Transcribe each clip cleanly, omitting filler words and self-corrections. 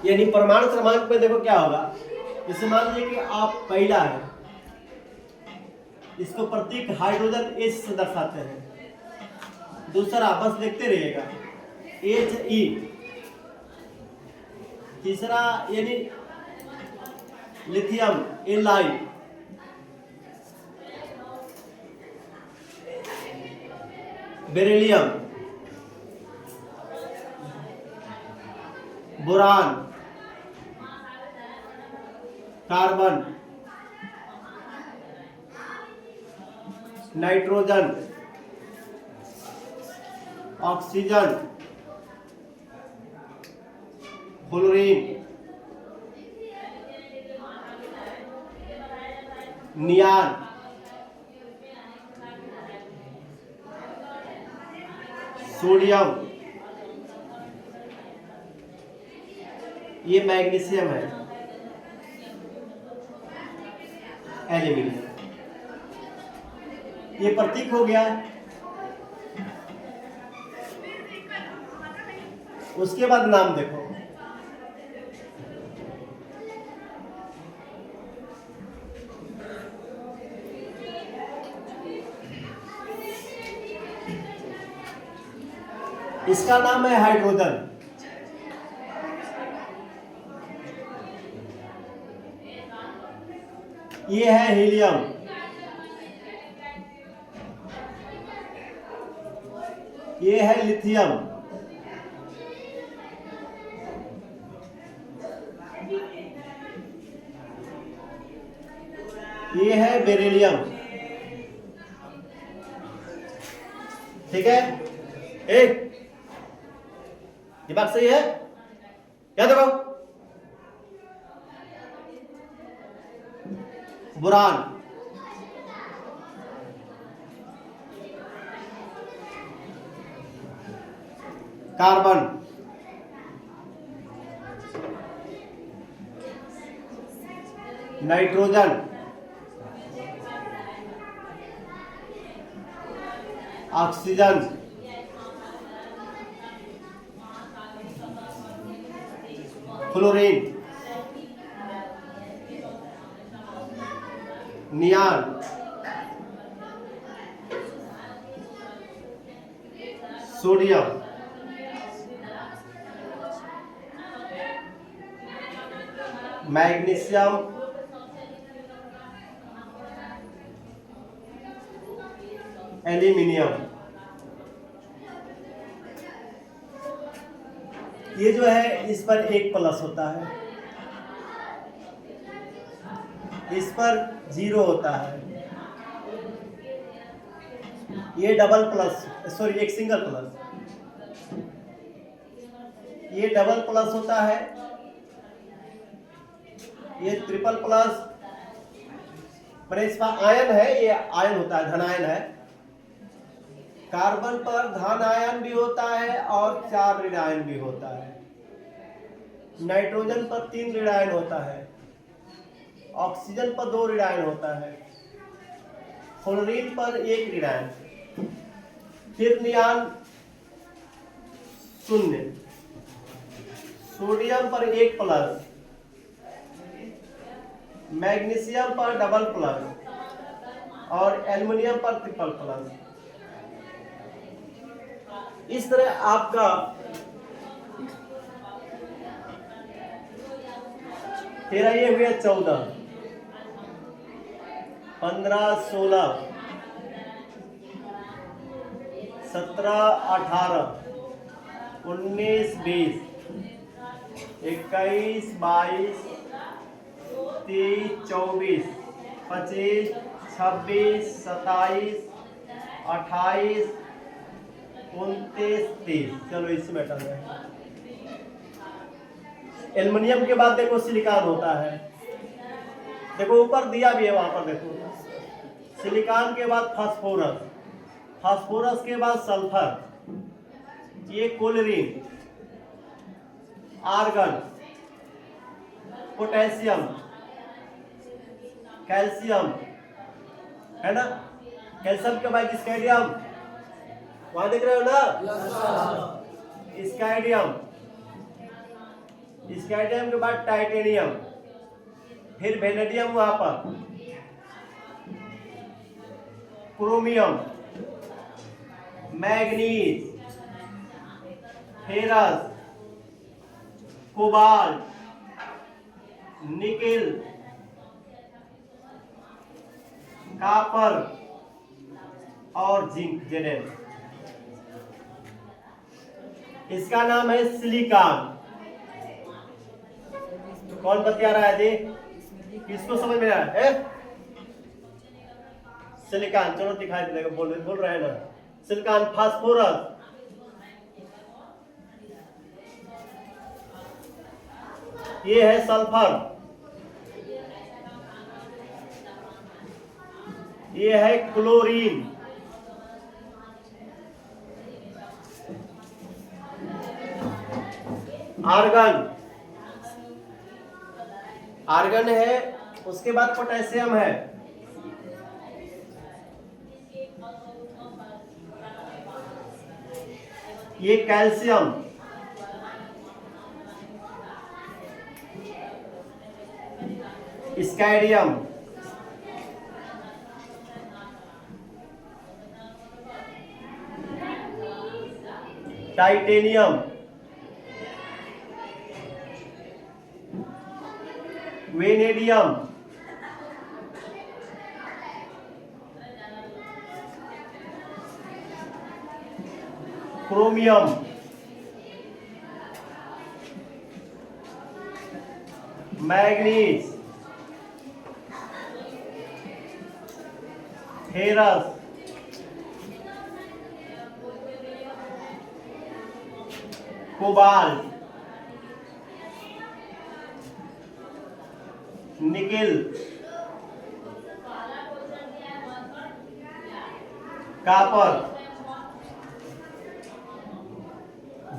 यानी परमाणु क्रमांक में देखो क्या होगा, जैसे मान लीजिए कि आप पहला है, इसको प्रतीक हाइड्रोजन H से दर्शाते हैं। दूसरा बस देखते रहिएगा He। तीसरा यानी lithium Li। Beryllium, boron, carbon, nitrogen, oxygen, fluorine, neon, sodium, ये मैग्नीशियम है, एल्यूमिनियम। ये प्रतीक हो गया। उसके बाद नाम देखो, इसका नाम है हाइड्रोजन। ये है हीलियम। ये है लिथियम। ये है बेरिलियम। ठीक है, एक ये बात सही है, क्या देखो, boron, carbon, nitrogen, oxygen, fluorine, neon, sodium, magnesium, aluminium. ये जो है इस पर एक प्लस होता है, इस पर 0 होता है। ये डबल प्लस, सॉरी एक सिंगल प्लस, ये डबल प्लस होता है, ये ट्रिपल प्लस। पर इसका आयन है, ये आयन होता है, धन आयन है। कार्बन पर धन आयन भी होता है और 4 ऋण आयन भी होता है। नाइट्रोजन पर 3 ऋण आयन होता है। ऑक्सीजन पर 2 ऋण आयन होता है। फ्लोरीन पर 1 ऋण आयन। फिर नियान 0। सोडियम पर 1 प्लस, मैग्नीशियम पर डबल प्लस और एल्युमिनियम पर ट्रिपल प्लस। इस तरह आपका 13 ये हुए, 14, 15, 16, 17, 18, 19, 20, 21, 22, 23, 24, 25, 26, 27, 28, 29, 30। चलो इसमें बैठा है। एल्युमिनियम के बाद देखो सिलिकॉन होता है। देखो ऊपर दिया भी है, वहां पर देखो। सिलिकॉन के बाद फास्फोरस, फास्फोरस के बाद सल्फर, ये क्लोरीन, आर्गन, पोटेशियम, कैल्शियम, है ना। कैल्शियम के बाद स्कैंडियम, वहां देख रहे हो ना, स्कैंडियम, स्कैंडियम के बाद टाइटेनियम, फिर वेनेडियम वहां पर, chromium, manganese, ferrous, cobalt, nickel, copper और जिंक जेनेन। इसका नाम है सिलिकॉन। कौन बता रहा है जी? किसको समझ में आ रहा है? सिलिकॉन, चलो दिखाई देगा, बोल रहे हैं ना। सिलिकॉन, फास्फोरस, ये है सल्फर, ये है क्लोरीन, आर्गन, आर्गन है। उसके बाद पोटेशियम है, ये calcium, scandium, titanium, vanadium, chromium, manganese, ferrous, cobalt, nickel, copper,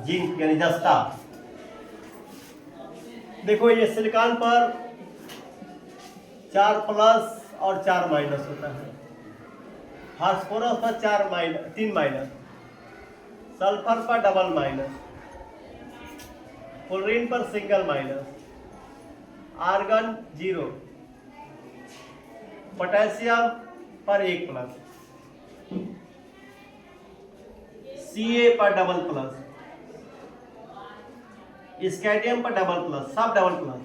zinc यानी जस्ता। देखो ये सिलिकॉन पर 4 प्लस और 4 माइनस होता है, फास्फोरस पर 3 माइनस, सल्फर पर डबल माइनस, क्लोरीन पर सिंगल माइनस, आर्गन 0, पोटेशियम पर 1 प्लस, Ca पर डबल प्लस, स्कैंडियम पर डबल प्लस, सब double plus,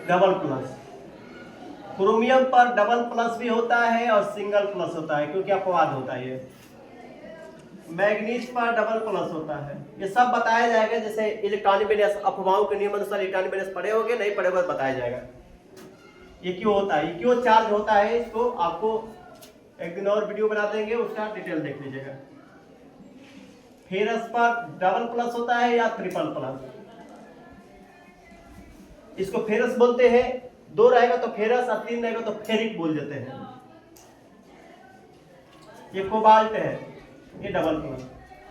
double plus. Chromium पर डबल प्लस भी होता है और सिंगल प्लस होता है, क्योंकि अपवाद होता है। मैग्नीज पर डबल प्लस होता है। ये सब बताया जाएगा, जैसे इलेक्ट्रॉनिक बैलेंस, अफवाहों के नियम अनुसार इलेक्ट्रॉनिक बैलेंस पढ़े होंगे, नहीं पढ़े होंगे बताया जाएगा ये क्यों होता है, ये क्यों चार्ज होता है। इसको आपको एक दिन और वीडियो बना देंगे, उसका डिटेल देख लीजिएगा। फेरस पर डबल प्लस होता है या ट्रिपल प्लस, इसको फेरस बोलते हैं। 2 रहेगा तो फेरस और 3 रहेगा तो फेरिक बोल देते हैं। ये कोबाल्ट है, ये डबल प्लस।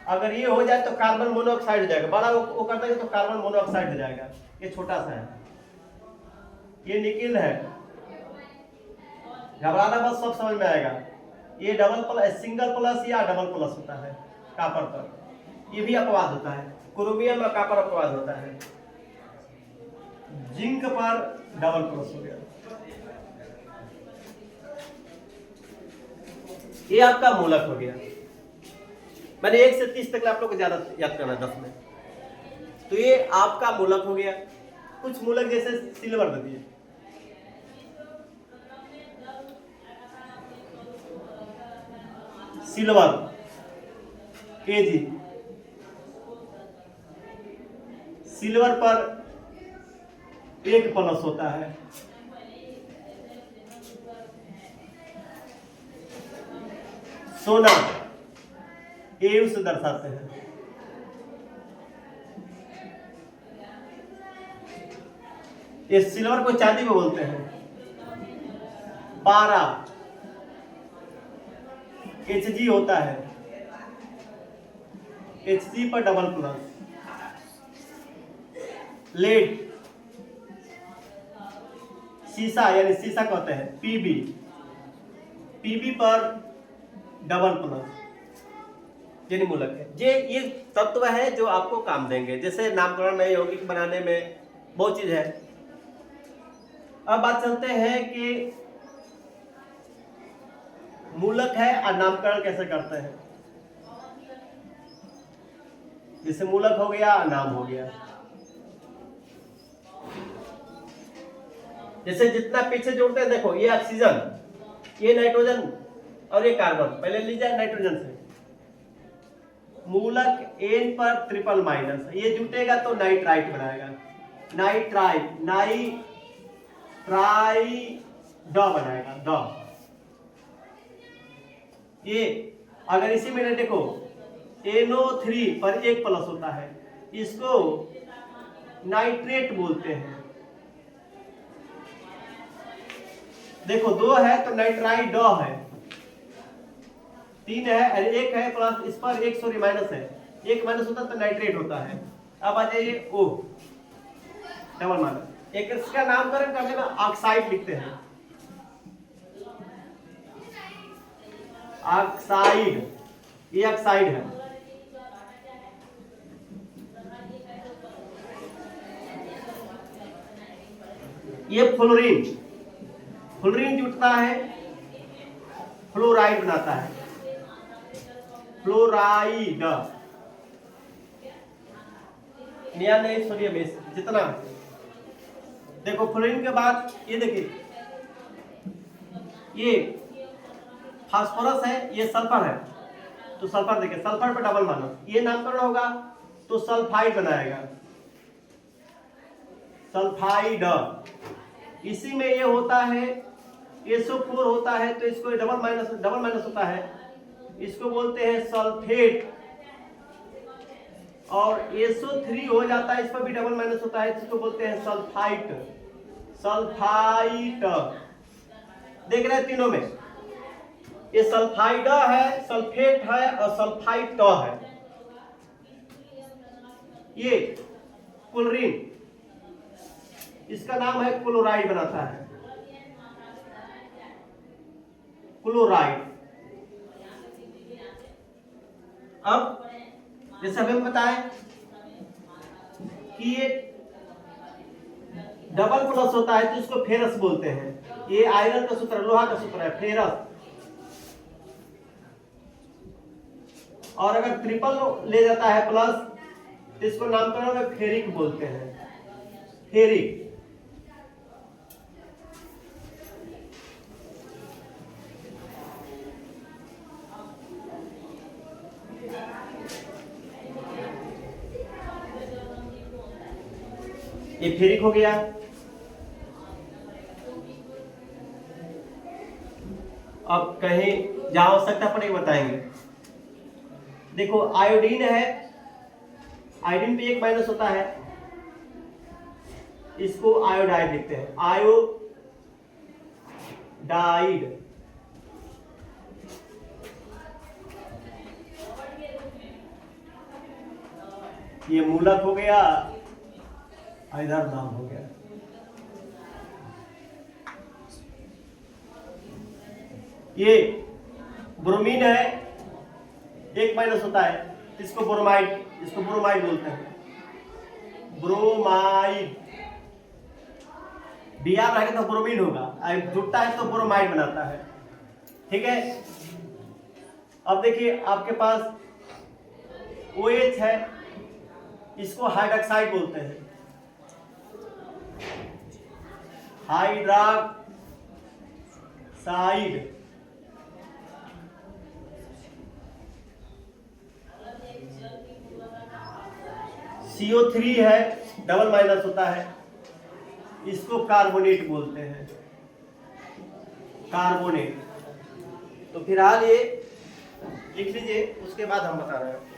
अगर ये हो जाए तो कार्बन मोनोऑक्साइड हो जाएगा, बड़ा वो कर देंगे तो कार्बन मोनोऑक्साइड हो जाएगा, ये छोटा सा है। ये निकेल है, घबराना बस, सब समझ में आएगा। ये डबल प्लस, सिंगल प्लस या डबल प्लस होता है कॉपर पर, ये भी अपवाद होता है। क्रोमियम और कॉपर अपवाद होता है। जिंक पर डबल प्लस हो गया। ये आपका मूलक हो गया। मैंने 1 से 30 तक आप लोग को ज्यादा याद करना 10 में। तो ये आपका मूलक हो गया। कुछ मूलक जैसे सिल्वर दे दिए, सिल्वर Ag, सिल्वर पर 1 प्लस होता है। सोना Au से दर्शाते हैं। ये सिल्वर को चांदी में बोलते हैं। 12 Hg होता है, Hg पर डबल प्लस। लेड, शीशा यानी शीशा कहते हैं, Pb, Pb पर डबल प्लस। चीनी मूलक है। ये तत्व है जो आपको काम देंगे, जैसे नामकरण में, यौगिक बनाने में, बहुत चीज है। अब बात चलते हैं कि मूलक है और नामकरण कैसे करते हैं। जैसे मूलक हो गया, नाम हो गया। जैसे जितना पीछे जोड़ते हैं, देखो ये ऑक्सीजन, ये नाइट्रोजन और ये कार्बन। पहले लीजिए नाइट्रोजन से, मूलक एन पर ट्रिपल माइनस, ये जुटेगा तो नाइट्राइट बनाएगा, नाइट्राइट, ड बनाएगा, ड। ये अगर इसी में देखो NO3 पर 1 प्लस होता है, इसको नाइट्रेट बोलते हैं। देखो 2 है तो नाइट्राइट ड है, 3 है और 1 है प्लस, इस पर 1 सॉरी माइनस है, 1 माइनस होता तो नाइट्रेट होता है। अब आ जाइए O डबल माइनस, एक इसका नामकरण करने में ऑक्साइड लिखते हैं, ऑक्साइड, ये ऑक्साइड है। ये फ्लोरीन, फ्लोरीन जुटता है, फ्लोराइड बनाता है, फ्लोराइड, नया नहीं सोडियम बेस जितना। देखो फ्लोरीन के बाद ये देखिए, ये फास्फोरस है, ये सल्फर है, तो सल्फर देखिए, सल्फर पे डबल माइनस, ये नामकरण होगा तो सल्फाइड बनाएगा, सल्फाइड। इसी में ये होता है SO4 होता है, तो इसको डबल माइनस होता है, इसको बोलते हैं सल्फेट। और SO3 हो जाता है, इस पर भी डबल माइनस होता है, इसको बोलते हैं सल्फाइट, सल्फाइट। देख रहे हैं तीनों में, ये सल्फाइड है, सल्फेट है और सल्फाइट है। ये क्लोरीन, इसका नाम है क्लोराइड बनाता है, क्लोराइड। अब जैसे हमें बताएं कि ये डबल प्लस होता है तो इसको फेरस बोलते हैं, ये आयरन का सूत्र, लोहा का सूत्र है, फेरस। और अगर ट्रिपल ले जाता है प्लस, तो इसको नामकरण में फेरिक बोलते हैं, फेरिक। ये फेरिक हो गया। अब कहीं जहां आवश्यकता पड़ेगी बताएंगे। देखो आयोडीन है, आयोडीन पे 1 माइनस होता है, इसको आयोडाइड लिखते हैं, आयोडाइड। ये मूलक हो गया, इधर नाम हो गया। ये ब्रोमीन है, 1 माइनस होता है, इसको ब्रोमाइड, इसको ब्रोमाइड बोलते हैं, ब्रोमाइड। Br रहेगा तो ब्रोमीन होगा, जुटता है तो ब्रोमाइड बनाता है, ठीक है। अब देखिए आपके पास OH है, इसको हाइड्रोक्साइड बोलते हैं, हाइड्रोक्साइड। CO3 है, डबल माइनस होता है, इसको कार्बोनेट बोलते हैं, कार्बोनेट। तो फिलहाल ये लिख लीजिए, उसके बाद हम बता रहे हैं।